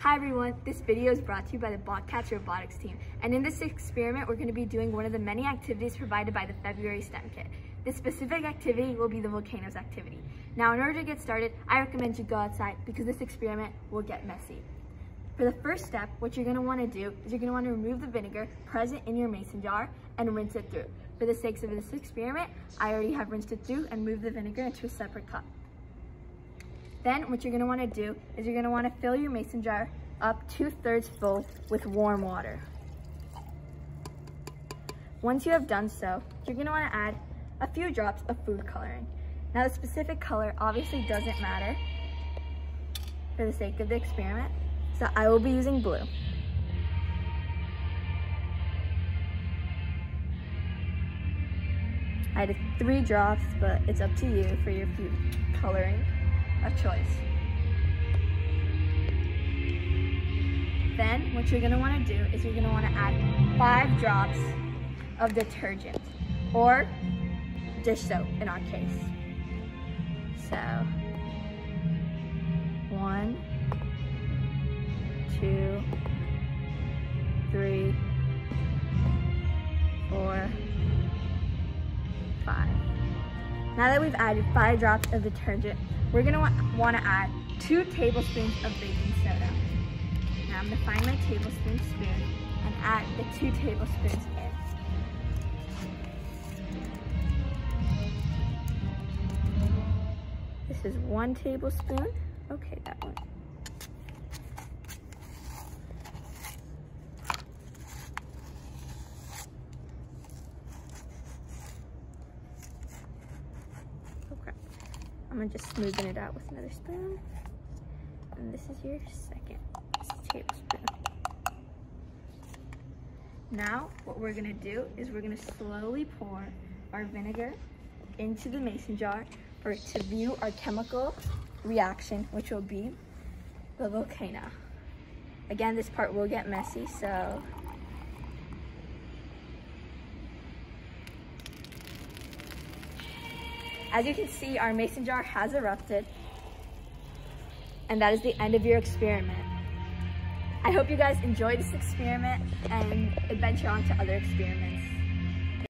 Hi everyone, this video is brought to you by the Bobcats Robotics team, and in this experiment we're going to be doing one of the many activities provided by the February STEM kit. This specific activity will be the Volcanoes activity. Now in order to get started, I recommend you go outside because this experiment will get messy. For the first step, what you're going to want to do is you're going to want to remove the vinegar present in your mason jar and rinse it through. For the sake of this experiment, I already have rinsed it through and moved the vinegar into a separate cup. Then what you're going to want to do is you're going to want to fill your mason jar up 2/3 full with warm water. Once you have done so, you're going to want to add a few drops of food coloring. Now the specific color obviously doesn't matter for the sake of the experiment, so I will be using blue. I added 3 drops, but it's up to you for your food coloring of choice. Then what you're going to want to do is you're going to want to add 5 drops of detergent, or dish soap in our case. So 1, 2, 3, 4, 5. Now that we've added 5 drops of detergent, we're going to want to add 2 tablespoons of baking soda. Now I'm going to find my tablespoon spoon and add the 2 tablespoons in. This is 1 tablespoon. Okay, that one. I'm gonna just smoothen it out with another spoon. And this is your second tablespoon. Now, what we're gonna do is we're gonna slowly pour our vinegar into the mason jar for it to view our chemical reaction, which will be the volcano. Again, this part will get messy, so as you can see, our mason jar has erupted, and that is the end of your experiment. I hope you guys enjoyed this experiment and adventure on to other experiments.